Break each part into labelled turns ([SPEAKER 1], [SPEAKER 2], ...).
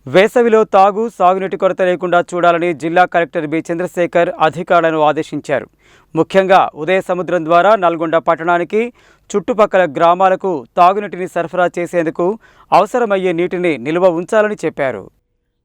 [SPEAKER 1] వేసవిలో సాగునీటి కొరత లేకుండా చూడాలని జిల్లా కలెక్టర్ బి చంద్రశేఖర్ అధికారులను ఆదేశించారు. ముఖ్యంగా ఉదయ సముద్రం ద్వారా నల్గొండ పట్టణానికి చుట్టుపక్కల గ్రామాలకు తాగునీటిని సరఫరా చేసేందుకు అవసరమయ్యే నీటిని నిల్వ ఉంచాలని చెప్పారు.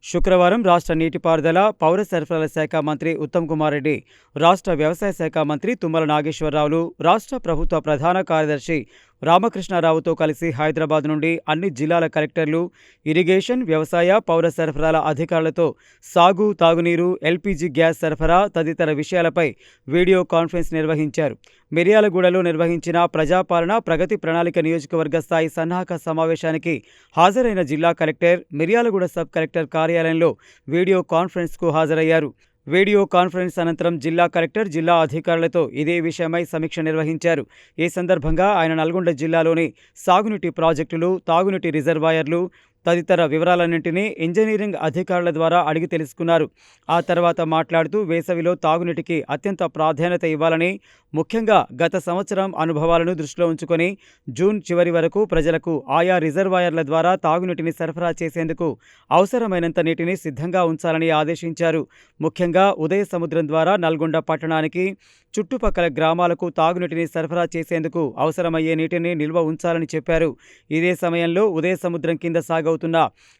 [SPEAKER 1] శుక్రవారం రాష్ట్ర నీటిపారుదల, పౌర సరఫరాల శాఖ మంత్రి ఉత్తమ్ కుమార్ రెడ్డి, రాష్ట్ర వ్యవసాయ శాఖ మంత్రి తుమ్మల నాగేశ్వరరావులు, రాష్ట్ర ప్రభుత్వ ప్రధాన కార్యదర్శి రామకృష్ణారావుతో కలిసి హైదరాబాద్ నుండి అన్ని జిల్లాల కలెక్టర్లు, ఇరిగేషన్, వ్యవసాయ, పౌర సరఫరాల అధికారులతో సాగు, తాగునీరు, ఎల్పీజీ గ్యాస్ సరఫరా తదితర విషయాలపై వీడియో కాన్ఫరెన్స్ నిర్వహించారు. మిర్యాలగూడలో నిర్వహించిన ప్రజాపాలన ప్రగతి ప్రణాళిక నియోజకవర్గ స్థాయి సన్నాహక సమావేశానికి హాజరైన జిల్లా కలెక్టర్ మిర్యాలగూడ సబ్ కలెక్టర్ కార్యాలయంలో వీడియో కాన్ఫరెన్స్కు హాజరయ్యారు. వీడియో కాన్ఫరెన్స్ అనంతరం జిల్లా కలెక్టర్ జిల్లా అధికారులతో ఇదే విషయమై సమీక్ష నిర్వహించారు. ఈ సందర్భంగా ఆయన నల్గొండ జిల్లాలోని సాగునీటి ప్రాజెక్టులు, తాగునీటి రిజర్వాయర్లు తదితర వివరాలన్నింటినీ ఇంజనీరింగ్ అధికారుల ద్వారా అడిగి తెలుసుకున్నారు. ఆ తర్వాత మాట్లాడుతూ వేసవిలో తాగునీటికి అత్యంత ప్రాధాన్యత ఇవ్వాలని, ముఖ్యంగా గత సంవత్సరం అనుభవాలను దృష్టిలో ఉంచుకొని జూన్ చివరి వరకు ప్రజలకు ఆయా రిజర్వాయర్ల ద్వారా తాగునీటిని సరఫరా చేసేందుకు అవసరమైనంత నీటిని సిద్ధంగా ఉంచాలని ఆదేశించారు. ముఖ్యంగా ఉదయ సముద్రం ద్వారా నల్గొండ పట్టణానికి చుట్టుపక్కల గ్రామాలకు తాగునీటిని సరఫరా చేసేందుకు అవసరమయ్యే నీటిని నిల్వ ఉంచాలని చెప్పారు. ఇదే సమయంలో ఉదయ సముద్రం కింద సాగవుతున్న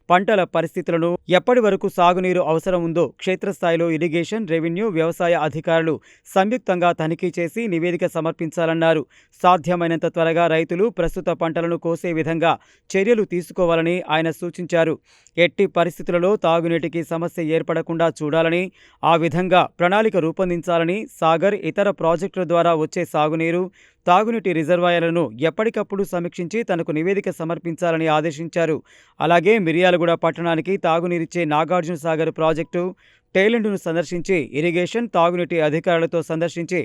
[SPEAKER 1] పంటల పరిస్థితులను, ఎప్పటి వరకు సాగునీరు అవసరం ఉందో క్షేత్రస్థాయిలో ఇరిగేషన్, రెవెన్యూ, వ్యవసాయ అధికారులు సంయుక్తంగా తనిఖీ చేసి నివేదిక సమర్పించాలన్నారు. సాధ్యమైనంత త్వరగా రైతులు ప్రస్తుత పంటలను కోసే విధంగా చర్యలు తీసుకోవాలని ఆయన సూచించారు. ఎట్టి పరిస్థితులలో తాగునీటికి సమస్య ఏర్పడకుండా చూడాలని, ఆ విధంగా ప్రణాళిక రూపొందించాలని, సాగర్, ఇతర ప్రాజెక్టుల ద్వారా వచ్చే సాగునీరు, తాగునీటి రిజర్వాయర్లను ఎప్పటికప్పుడు సమీక్షించి తనకు నివేదిక సమర్పించాలని ఆదేశించారు. అలాగే మిర్యాలగూడ పట్టణానికి తాగునీరిచ్చే నాగార్జున సాగర్ ప్రాజెక్టు, టైలెండ్ను సందర్శించి ఇరిగేషన్, తాగునీటి అధికారులతో సందర్శించి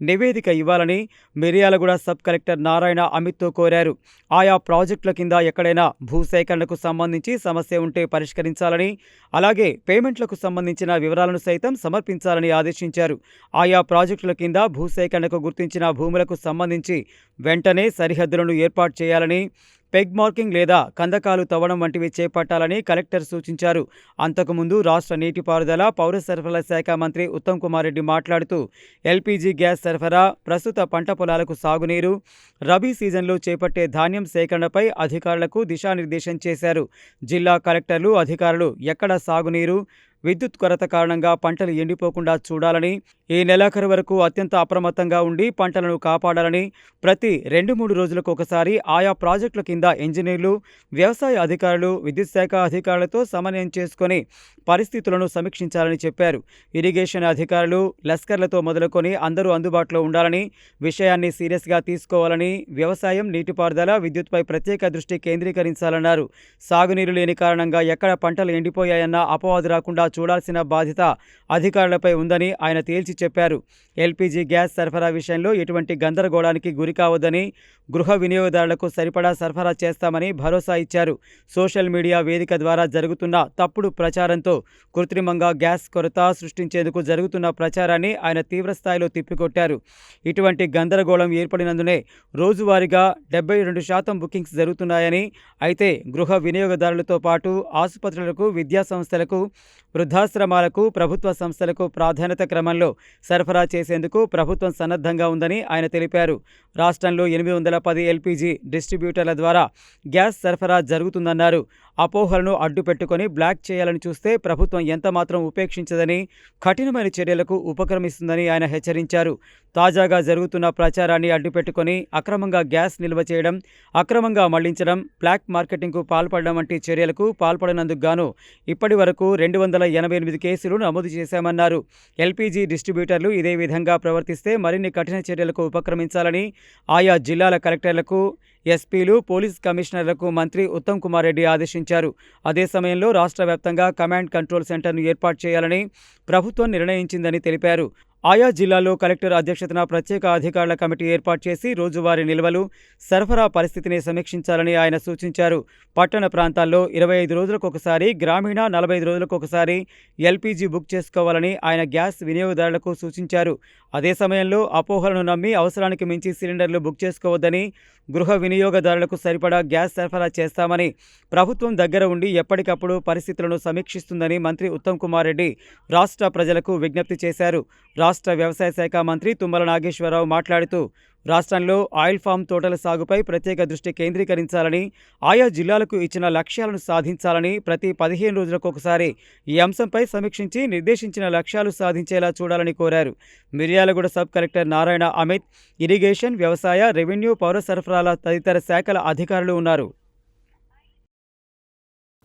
[SPEAKER 1] నివేదిక ఇవ్వాలని మిర్యాలగూడ సబ్ కలెక్టర్ నారాయణ అమిత్తో కోరారు. ఆయా ప్రాజెక్టుల కింద ఎక్కడైనా భూసేకరణకు సంబంధించి సమస్య ఉంటే పరిష్కరించాలని, అలాగే పేమెంట్లకు సంబంధించిన వివరాలను సైతం సమర్పించాలని ఆదేశించారు. ఆయా ప్రాజెక్టుల కింద భూసేకరణకు గుర్తించిన భూములకు సంబంధించి వెంటనే సరిహద్దులను ఏర్పాటు చేయాలని, పెగ్ మార్కింగ్ లేదా కందకాలు తవ్వడం వంటివి చేపట్టాలని కలెక్టర్ సూచించారు. అంతకుముందు రాష్ట్ర నీటిపారుదల, పౌర సరఫరాల శాఖ మంత్రి ఉత్తమ్ కుమార్ రెడ్డి మాట్లాడుతూ ఎల్పీజీ గ్యాస్ సరఫరా, ప్రస్తుత పంట పొలాలకు సాగునీరు, రబీ సీజన్లో చేపట్టే ధాన్యం సేకరణపై అధికారులకు దిశానిర్దేశం చేశారు. జిల్లా కలెక్టర్లు, అధికారులు ఎక్కడ సాగునీరు, విద్యుత్ కొరత కారణంగా పంటలు ఎండిపోకుండా చూడాలని, ఈ నెలాఖరు వరకు అత్యంత అప్రమత్తంగా ఉండి పంటలను కాపాడాలని, ప్రతి 2-3 రోజులకు ఒకసారి ఆయా ప్రాజెక్టుల కింద ఇంజనీర్లు, వ్యవసాయ అధికారులు, విద్యుత్ శాఖ అధికారులతో సమన్వయం చేసుకొని పరిస్థితులను సమీక్షించాలని చెప్పారు. ఇరిగేషన్ అధికారులు, లస్కర్లతో మొదలుకొని అందరూ అందుబాటులో ఉండాలని, విషయాన్ని సీరియస్గా తీసుకోవాలని, వ్యవసాయం, నీటిపారుదల, విద్యుత్పై ప్రత్యేక దృష్టి కేంద్రీకరించాలన్నారు. సాగునీరు లేని కారణంగా ఎక్కడ పంటలు ఎండిపోయాయన్న అపవాదు రాకుండా చూడాల్సిన బాధ్యత అధికారులపై ఉందని ఆయన తేల్చి చెప్పారు. ఎల్పీజీ గ్యాస్ సరఫరా విషయంలో ఎటువంటి గందరగోళానికి గురి కావద్దని, గృహ వినియోగదారులకు సరిపడా సరఫరా చేస్తామని భరోసా ఇచ్చారు. సోషల్ మీడియా వేదిక ద్వారా జరుగుతున్న తప్పుడు ప్రచారంతో కృత్రిమంగా గ్యాస్ కొరత సృష్టించేందుకు జరుగుతున్న ప్రచారాన్ని ఆయన తీవ్రస్థాయిలో తిప్పికొట్టారు. ఇటువంటి గందరగోళం ఏర్పడినందునే రోజువారీగా 72% బుకింగ్స్ జరుగుతున్నాయని, అయితే గృహ వినియోగదారులతో పాటు ఆసుపత్రులకు, విద్యా సంస్థలకు, వృద్ధాశ్రమాలకు, ప్రభుత్వ సంస్థలకు ప్రాధాన్యత క్రమంలో సరఫరా చేసేందుకు ప్రభుత్వం సన్నద్ధంగా ఉందని ఆయన తెలిపారు. రాష్ట్రంలో 810 ఎల్పీజీ డిస్ట్రిబ్యూటర్ల ద్వారా గ్యాస్ సరఫరా జరుగుతుందన్నారు. అపోహలను అడ్డుపెట్టుకొని బ్లాక్ చేయాలని చూస్తే ప్రభుత్వం ఎంతమాత్రం ఉపేక్షించదని, కఠినమైన చర్యలకు ఉపక్రమిస్తుందని ఆయన హెచ్చరించారు. తాజాగా జరుగుతున్న ప్రచారాన్ని అడ్డుపెట్టుకొని అక్రమంగా గ్యాస్ నిల్వ చేయడం, అక్రమంగా మళ్లించడం, బ్లాక్ మార్కెటింగ్కు పాల్పడడం వంటి చర్యలకు పాల్పడినందుకు గాను ఇప్పటి వరకు 288 కేసులు నమోదు చేశామన్నారు. ఎల్పీజీ డిస్ట్రిబ్యూటర్లు ఇదే విధంగా ప్రవర్తిస్తే మరిన్ని కఠిన చర్యలకు ఉపక్రమించాలని ఆయా జిల్లాల కలెక్టర్లకు, ఎస్పీలు, పోలీస్ కమిషనర్లకు మంత్రి ఉత్తమ్ కుమార్ రెడ్డి ఆదేశించారు. అదే సమయంలో రాష్ట్ర వ్యాప్తంగా కమాండ్ కంట్రోల్ సెంటర్ను ఏర్పాటు చేయాలని ప్రభుత్వం నిర్ణయించిందని తెలిపారు. ఆయా జిల్లాల్లో కలెక్టర్ అధ్యక్షతన ప్రత్యేక అధికారుల కమిటీ ఏర్పాటు చేసి రోజువారీ నిల్వలు, సరఫరా పరిస్థితిని సమీక్షించాలని ఆయన సూచించారు. పట్టణ ప్రాంతాల్లో 25 రోజులకొకసారి, గ్రామీణ 45 రోజులకొకసారి ఎల్పీజీ బుక్ చేసుకోవాలని ఆయన గ్యాస్ వినియోగదారులకు సూచించారు. అదే సమయంలో అపోహలను నమ్మి అవసరానికి మించి సిలిండర్లు బుక్ చేసుకోవద్దని, గృహ వినియోగదారులకు సరిపడా గ్యాస్ సరఫరా చేస్తామని, ప్రభుత్వం దగ్గర ఉండి ఎప్పటికప్పుడు పరిస్థితులను సమీక్షిస్తుందని మంత్రి ఉత్తమ్ కుమార్ రెడ్డి రాష్ట్ర ప్రజలకు విజ్ఞప్తి చేశారు. రాష్ట్ర వ్యవసాయ శాఖ మంత్రి తుమ్మల నాగేశ్వరరావు మాట్లాడుతూ రాష్ట్రంలో ఆయిల్ ఫామ్ తోటల సాగుపై ప్రత్యేక దృష్టి కేంద్రీకరించాలని, ఆయా జిల్లాలకు ఇచ్చిన లక్ష్యాలను సాధించాలని, ప్రతి 15 రోజులకొకసారి ఈ అంశంపై సమీక్షించి నిర్దేశించిన లక్ష్యాలు సాధించేలా చూడాలని కోరారు. Miryalaguda sub collector Narayana Amit, irrigation, వ్యవసాయ, రెవెన్యూ, పౌర సరఫరాల తదితర శాఖల అధికారులు ఉన్నారు.